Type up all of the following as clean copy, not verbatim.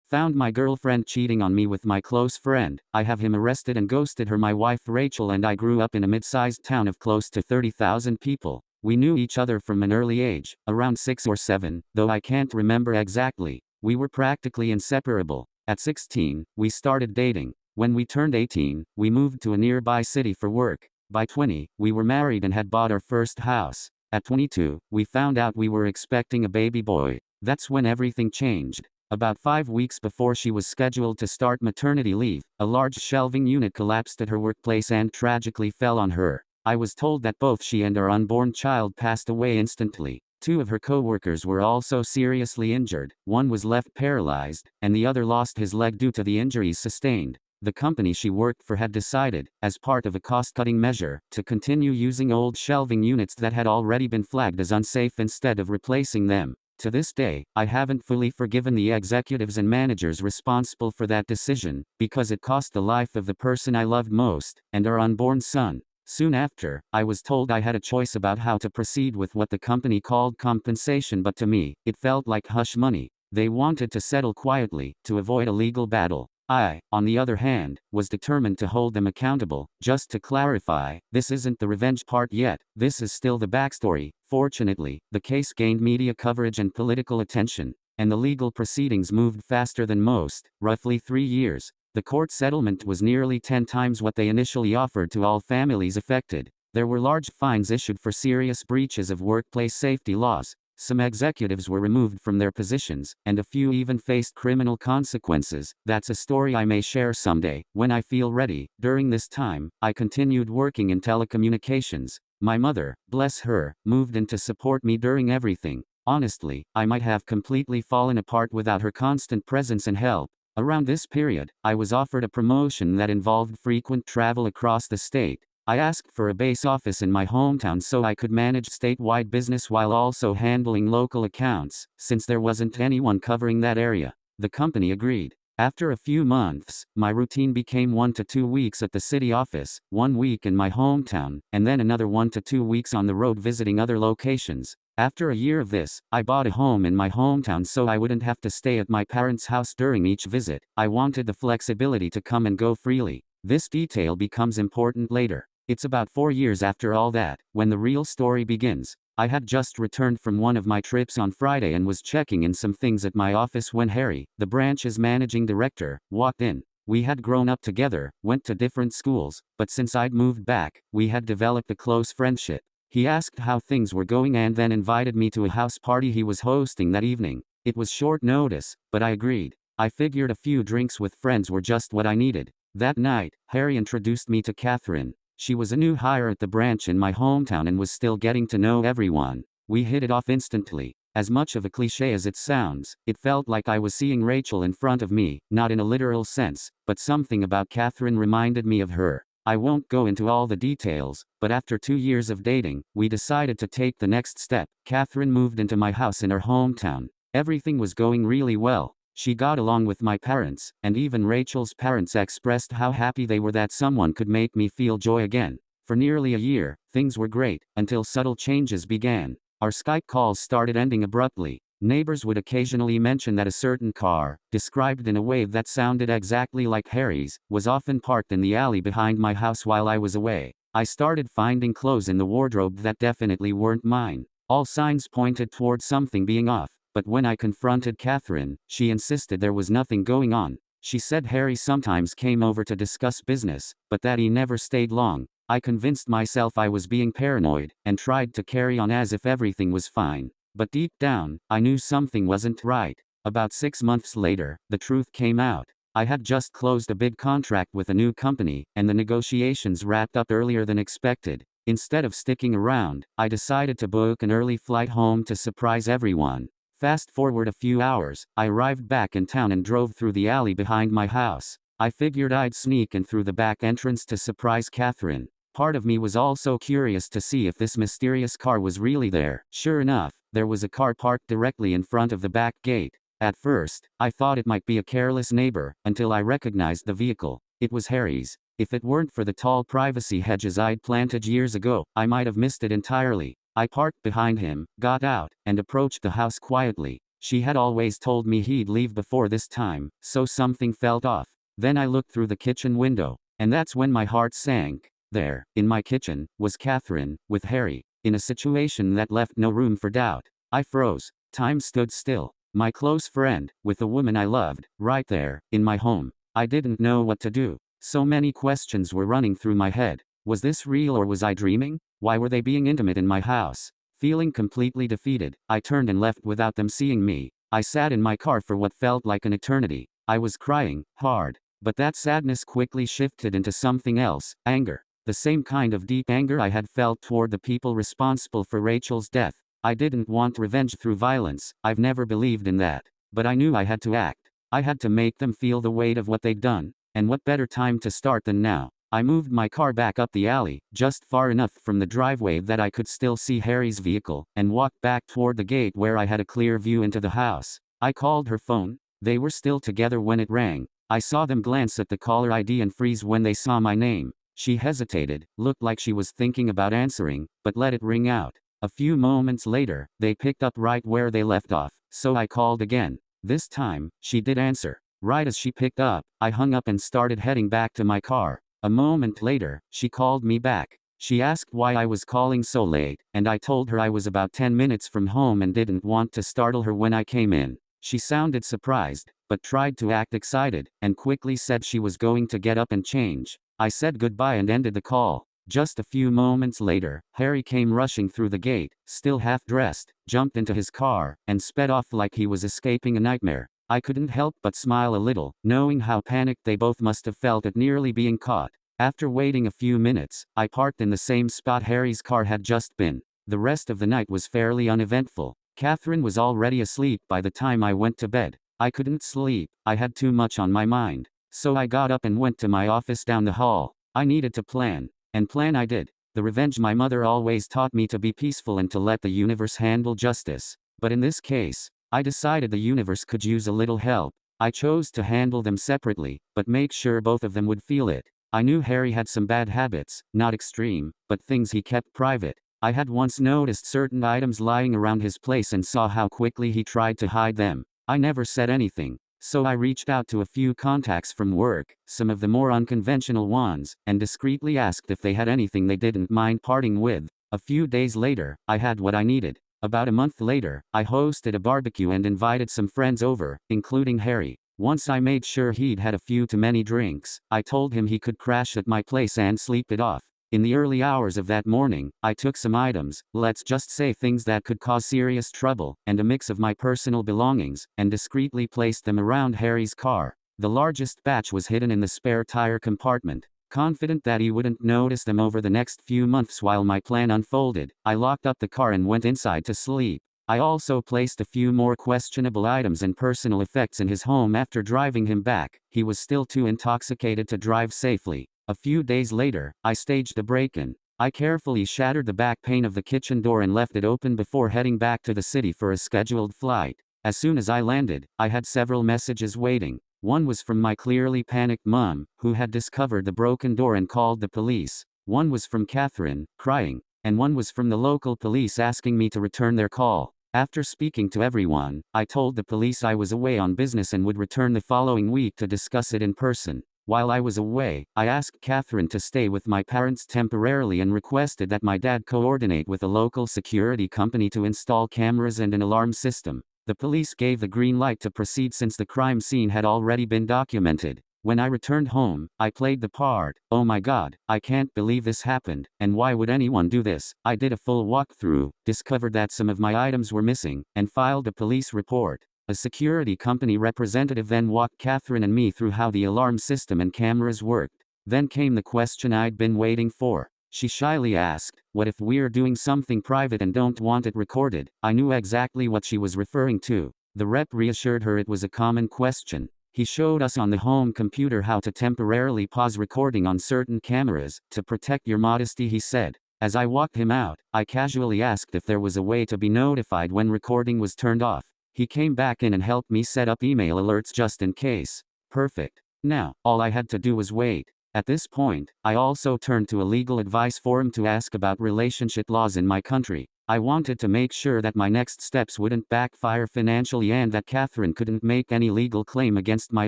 Found my girlfriend cheating on me with my close friend. I have him arrested and ghosted her. My wife Rachel and I grew up in a mid-sized town of close to 30,000 people. We knew each other from an early age, around 6 or 7, though I can't remember exactly. We were practically inseparable. At 16, we started dating. When we turned 18, we moved to a nearby city for work. By 20, we were married and had bought our first house. At 22, we found out we were expecting a baby boy. That's when everything changed. About 5 weeks before she was scheduled to start maternity leave, a large shelving unit collapsed at her workplace and tragically fell on her. I was told that both she and our unborn child passed away instantly. 2 of her co-workers were also seriously injured. One was left paralyzed, and the other lost his leg due to the injuries sustained. The company she worked for had decided, as part of a cost-cutting measure, to continue using old shelving units that had already been flagged as unsafe instead of replacing them. To this day, I haven't fully forgiven the executives and managers responsible for that decision, because it cost the life of the person I loved most, and our unborn son. Soon after, I was told I had a choice about how to proceed with what the company called compensation, but to me, it felt like hush money. They wanted to settle quietly, to avoid a legal battle. I, on the other hand, was determined to hold them accountable. Just to clarify, this isn't the revenge part yet, this is still the backstory. Fortunately, the case gained media coverage and political attention, and the legal proceedings moved faster than most, roughly 3 years. The court settlement was nearly 10 times what they initially offered to all families affected. There were large fines issued for serious breaches of workplace safety laws. Some executives were removed from their positions, and a few even faced criminal consequences. That's a story I may share someday, when I feel ready. During this time, I continued working in telecommunications. My mother, bless her, moved in to support me during everything. Honestly, I might have completely fallen apart without her constant presence and help. Around this period, I was offered a promotion that involved frequent travel across the state. I asked for a base office in my hometown so I could manage statewide business while also handling local accounts, since there wasn't anyone covering that area. The company agreed. After a few months, my routine became 1 to 2 weeks at the city office, 1 week in my hometown, and then another 1 to 2 weeks on the road visiting other locations. After a year of this, I bought a home in my hometown so I wouldn't have to stay at my parents' house during each visit. I wanted the flexibility to come and go freely. This detail becomes important later. It's about 4 years after all that, when the real story begins. I had just returned from one of my trips on Friday and was checking in some things at my office when Harry, the branch's managing director, walked in. We had grown up together, went to different schools, but since I'd moved back, we had developed a close friendship. He asked how things were going and then invited me to a house party he was hosting that evening. It was short notice, but I agreed. I figured a few drinks with friends were just what I needed. That night, Harry introduced me to Catherine. She was a new hire at the branch in my hometown and was still getting to know everyone. We hit it off instantly. As much of a cliché as it sounds, it felt like I was seeing Rachel in front of me, not in a literal sense, but something about Catherine reminded me of her. I won't go into all the details, but after 2 years of dating, we decided to take the next step. Catherine moved into my house in her hometown. Everything was going really well. She got along with my parents, and even Rachel's parents expressed how happy they were that someone could make me feel joy again. For nearly a year, things were great, until subtle changes began. Our Skype calls started ending abruptly. Neighbors would occasionally mention that a certain car, described in a way that sounded exactly like Harry's, was often parked in the alley behind my house while I was away. I started finding clothes in the wardrobe that definitely weren't mine. All signs pointed toward something being off. But when I confronted Catherine, she insisted there was nothing going on. She said Harry sometimes came over to discuss business, but that he never stayed long. I convinced myself I was being paranoid, and tried to carry on as if everything was fine. But deep down, I knew something wasn't right. About 6 months later, the truth came out. I had just closed a big contract with a new company, and the negotiations wrapped up earlier than expected. Instead of sticking around, I decided to book an early flight home to surprise everyone. Fast forward a few hours, I arrived back in town and drove through the alley behind my house. I figured I'd sneak in through the back entrance to surprise Catherine. Part of me was also curious to see if this mysterious car was really there. Sure enough, there was a car parked directly in front of the back gate. At first, I thought it might be a careless neighbor, until I recognized the vehicle. It was Harry's. If it weren't for the tall privacy hedges I'd planted years ago, I might have missed it entirely. I parked behind him, got out, and approached the house quietly. She had always told me he'd leave before this time, so something felt off. Then I looked through the kitchen window, and that's when my heart sank. There, in my kitchen, was Catherine, with Harry, in a situation that left no room for doubt. I froze. Time stood still. My close friend, with the woman I loved, right there, in my home. I didn't know what to do. So many questions were running through my head. Was this real or was I dreaming? Why were they being intimate in my house? Feeling completely defeated, I turned and left without them seeing me. I sat in my car for what felt like an eternity. I was crying, hard. But that sadness quickly shifted into something else, anger. The same kind of deep anger I had felt toward the people responsible for Rachel's death. I didn't want revenge through violence. I've never believed in that. But I knew I had to act. I had to make them feel the weight of what they'd done. And what better time to start than now? I moved my car back up the alley, just far enough from the driveway that I could still see Harry's vehicle, and walked back toward the gate where I had a clear view into the house. I called her phone. They were still together when it rang. I saw them glance at the caller ID and freeze when they saw my name. She hesitated, looked like she was thinking about answering, but let it ring out. A few moments later, they picked up right where they left off, so I called again. This time, she did answer. Right as she picked up, I hung up and started heading back to my car. A moment later, she called me back. She asked why I was calling so late, and I told her I was about 10 minutes from home and didn't want to startle her when I came in. She sounded surprised, but tried to act excited, and quickly said she was going to get up and change. I said goodbye and ended the call. Just a few moments later, Harry came rushing through the gate, still half-dressed, jumped into his car, and sped off like he was escaping a nightmare. I couldn't help but smile a little, knowing how panicked they both must have felt at nearly being caught. After waiting a few minutes, I parked in the same spot Harry's car had just been. The rest of the night was fairly uneventful. Catherine was already asleep by the time I went to bed. I couldn't sleep. I had too much on my mind. So I got up and went to my office down the hall. I needed to plan. And plan I did. The revenge my mother always taught me to be peaceful and to let the universe handle justice. But in this case, I decided the universe could use a little help. I chose to handle them separately, but make sure both of them would feel it. I knew Harry had some bad habits, not extreme, but things he kept private. I had once noticed certain items lying around his place and saw how quickly he tried to hide them. I never said anything, so I reached out to a few contacts from work, some of the more unconventional ones, and discreetly asked if they had anything they didn't mind parting with. A few days later, I had what I needed. About a month later, I hosted a barbecue and invited some friends over, including Harry. Once I made sure he'd had a few too many drinks, I told him he could crash at my place and sleep it off. In the early hours of that morning, I took some items, let's just say things that could cause serious trouble, and a mix of my personal belongings, and discreetly placed them around Harry's car. The largest batch was hidden in the spare tire compartment. Confident that he wouldn't notice them over the next few months while my plan unfolded, I locked up the car and went inside to sleep. I also placed a few more questionable items and personal effects in his home after driving him back. He was still too intoxicated to drive safely. A few days later, I staged a break-in. I carefully shattered the back pane of the kitchen door and left it open before heading back to the city for a scheduled flight. As soon as I landed, I had several messages waiting. One was from my clearly panicked mom, who had discovered the broken door and called the police. One was from Catherine, crying. And one was from the local police asking me to return their call. After speaking to everyone, I told the police I was away on business and would return the following week to discuss it in person. While I was away, I asked Catherine to stay with my parents temporarily and requested that my dad coordinate with a local security company to install cameras and an alarm system. The police gave the green light to proceed since the crime scene had already been documented. When I returned home, I played the part. Oh my God, I can't believe this happened, and why would anyone do this? I did a full walkthrough, discovered that some of my items were missing, and filed a police report. A security company representative then walked Catherine and me through how the alarm system and cameras worked. Then came the question I'd been waiting for. She shyly asked, "What if we're doing something private and don't want it recorded?" I knew exactly what she was referring to. The rep reassured her it was a common question. He showed us on the home computer how to temporarily pause recording on certain cameras, to protect your modesty, he said. As I walked him out, I casually asked if there was a way to be notified when recording was turned off. He came back in and helped me set up email alerts just in case. Perfect. Now, all I had to do was wait. At this point, I also turned to a legal advice forum to ask about relationship laws in my country. I wanted to make sure that my next steps wouldn't backfire financially and that Catherine couldn't make any legal claim against my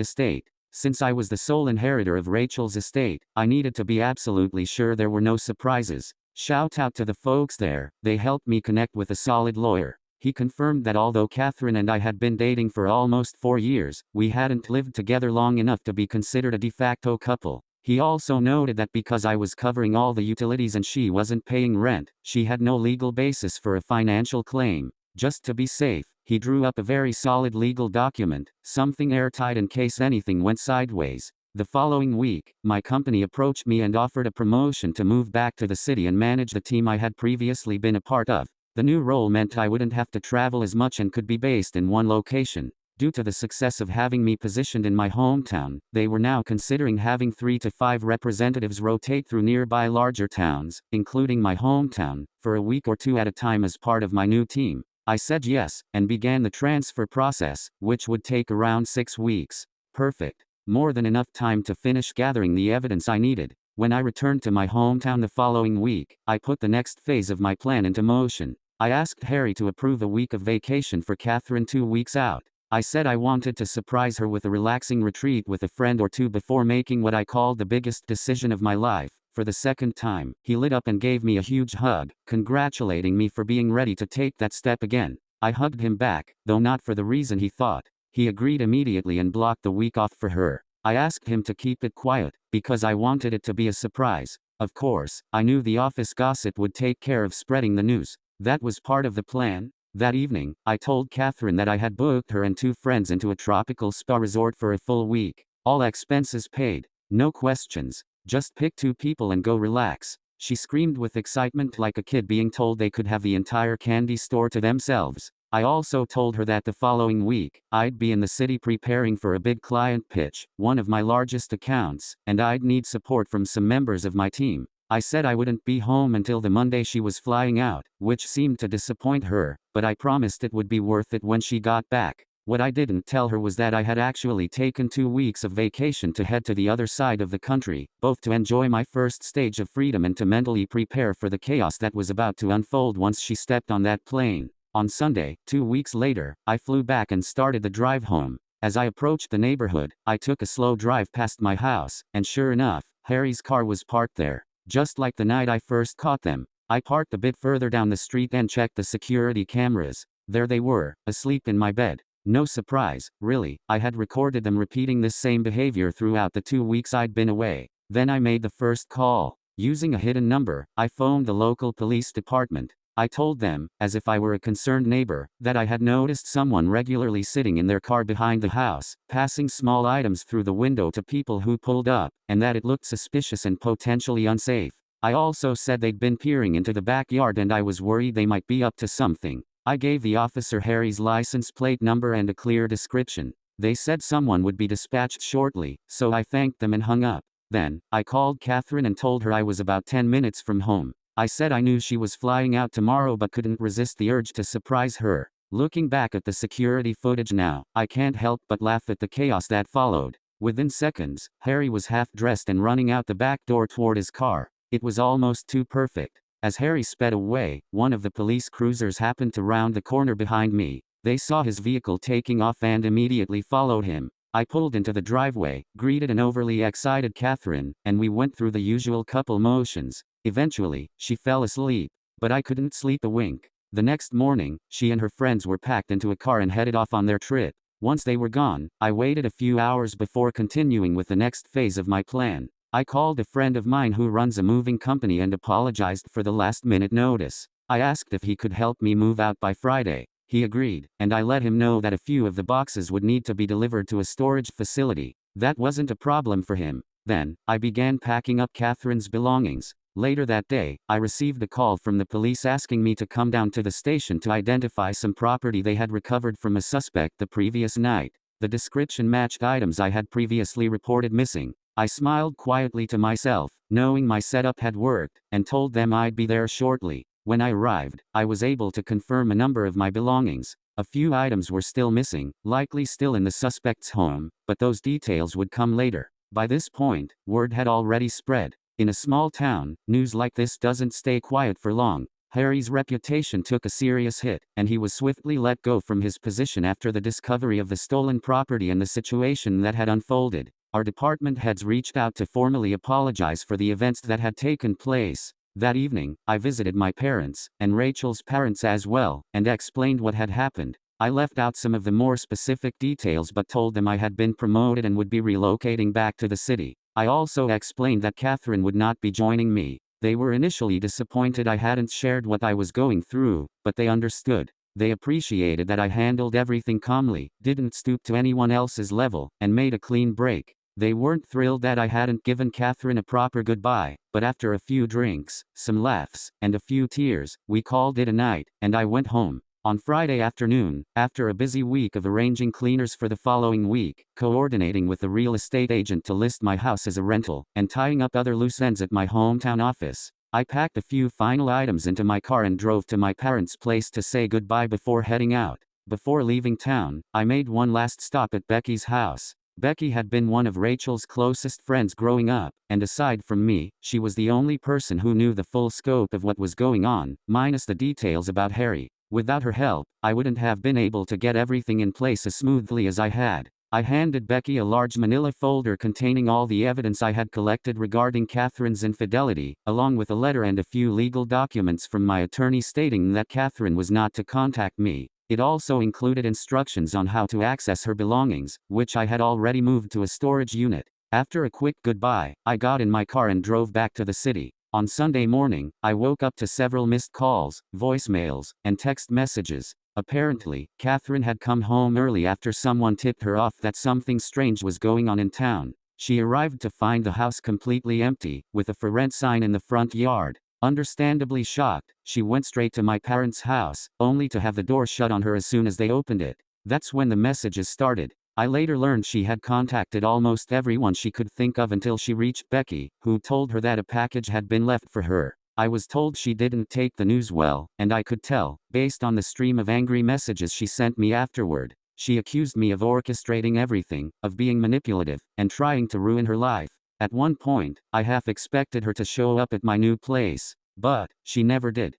estate. Since I was the sole inheritor of Rachel's estate, I needed to be absolutely sure there were no surprises. Shout out to the folks there, they helped me connect with a solid lawyer. He confirmed that although Catherine and I had been dating for almost 4 years, we hadn't lived together long enough to be considered a de facto couple. He also noted that because I was covering all the utilities and she wasn't paying rent, she had no legal basis for a financial claim. Just to be safe, he drew up a very solid legal document, something airtight in case anything went sideways. The following week, my company approached me and offered a promotion to move back to the city and manage the team I had previously been a part of. The new role meant I wouldn't have to travel as much and could be based in one location. Due to the success of having me positioned in my hometown, they were now considering having 3 to 5 representatives rotate through nearby larger towns, including my hometown, for a week or 2 at a time as part of my new team. I said yes, and began the transfer process, which would take around 6 weeks. Perfect. More than enough time to finish gathering the evidence I needed. When I returned to my hometown the following week, I put the next phase of my plan into motion. I asked Harry to approve a week of vacation for Catherine 2 weeks out. I said I wanted to surprise her with a relaxing retreat with a friend or two before making what I called the biggest decision of my life. For the second time, he lit up and gave me a huge hug, congratulating me for being ready to take that step again. I hugged him back, though not for the reason he thought. He agreed immediately and blocked the week off for her. I asked him to keep it quiet, because I wanted it to be a surprise. Of course, I knew the office gossip would take care of spreading the news. That was part of the plan. That evening, I told Catherine that I had booked her and 2 friends into a tropical spa resort for a full week. All expenses paid. No questions. Just pick 2 people and go relax. She screamed with excitement like a kid being told they could have the entire candy store to themselves. I also told her that the following week, I'd be in the city preparing for a big client pitch, one of my largest accounts, and I'd need support from some members of my team. I said I wouldn't be home until the Monday she was flying out, which seemed to disappoint her, but I promised it would be worth it when she got back. What I didn't tell her was that I had actually taken 2 weeks of vacation to head to the other side of the country, both to enjoy my first stage of freedom and to mentally prepare for the chaos that was about to unfold once she stepped on that plane. On Sunday, 2 weeks later, I flew back and started the drive home. As I approached the neighborhood, I took a slow drive past my house, and sure enough, Harry's car was parked there. Just like the night I first caught them. I parked a bit further down the street and checked the security cameras. There they were, asleep in my bed. No surprise, really, I had recorded them repeating this same behavior throughout the 2 weeks I'd been away. Then I made the first call. Using a hidden number, I phoned the local police department. I told them, as if I were a concerned neighbor, that I had noticed someone regularly sitting in their car behind the house, passing small items through the window to people who pulled up, and that it looked suspicious and potentially unsafe. I also said they'd been peering into the backyard and I was worried they might be up to something. I gave the officer Harry's license plate number and a clear description. They said someone would be dispatched shortly, so I thanked them and hung up. Then, I called Catherine and told her I was about 10 minutes from home. I said I knew she was flying out tomorrow but couldn't resist the urge to surprise her. Looking back at the security footage now, I can't help but laugh at the chaos that followed. Within seconds, Harry was half-dressed and running out the back door toward his car. It was almost too perfect. As Harry sped away, one of the police cruisers happened to round the corner behind me. They saw his vehicle taking off and immediately followed him. I pulled into the driveway, greeted an overly excited Catherine, and we went through the usual couple motions. Eventually, she fell asleep, but I couldn't sleep a wink. The next morning, she and her friends were packed into a car and headed off on their trip. Once they were gone, I waited a few hours before continuing with the next phase of my plan. I called a friend of mine who runs a moving company and apologized for the last-minute notice. I asked if he could help me move out by Friday. He agreed, and I let him know that a few of the boxes would need to be delivered to a storage facility. That wasn't a problem for him. Then, I began packing up Catherine's belongings. Later that day, I received a call from the police asking me to come down to the station to identify some property they had recovered from a suspect the previous night. The description matched items I had previously reported missing. I smiled quietly to myself, knowing my setup had worked, and told them I'd be there shortly. When I arrived, I was able to confirm a number of my belongings. A few items were still missing, likely still in the suspect's home, but those details would come later. By this point, word had already spread. In a small town, news like this doesn't stay quiet for long. Harry's reputation took a serious hit, and he was swiftly let go from his position after the discovery of the stolen property and the situation that had unfolded. Our department heads reached out to formally apologize for the events that had taken place. That evening, I visited my parents, and Rachel's parents as well, and explained what had happened. I left out some of the more specific details but told them I had been promoted and would be relocating back to the city. I also explained that Catherine would not be joining me. They were initially disappointed I hadn't shared what I was going through, but they understood. They appreciated that I handled everything calmly, didn't stoop to anyone else's level, and made a clean break. They weren't thrilled that I hadn't given Catherine a proper goodbye, but after a few drinks, some laughs, and a few tears, we called it a night, and I went home. On Friday afternoon, after a busy week of arranging cleaners for the following week, coordinating with a real estate agent to list my house as a rental, and tying up other loose ends at my hometown office, I packed a few final items into my car and drove to my parents' place to say goodbye before heading out. Before leaving town, I made one last stop at Becky's house. Becky had been one of Rachel's closest friends growing up, and aside from me, she was the only person who knew the full scope of what was going on, minus the details about Harry. Without her help, I wouldn't have been able to get everything in place as smoothly as I had. I handed Becky a large manila folder containing all the evidence I had collected regarding Catherine's infidelity, along with a letter and a few legal documents from my attorney stating that Catherine was not to contact me. It also included instructions on how to access her belongings, which I had already moved to a storage unit. After a quick goodbye, I got in my car and drove back to the city. On Sunday morning, I woke up to several missed calls, voicemails, and text messages. Apparently, Catherine had come home early after someone tipped her off that something strange was going on in town. She arrived to find the house completely empty, with a for rent sign in the front yard. Understandably shocked, she went straight to my parents' house, only to have the door shut on her as soon as they opened it. That's when the messages started. I later learned she had contacted almost everyone she could think of until she reached Becky, who told her that a package had been left for her. I was told she didn't take the news well, and I could tell, based on the stream of angry messages she sent me afterward. She accused me of orchestrating everything, of being manipulative, and trying to ruin her life. At one point, I half expected her to show up at my new place, but she never did.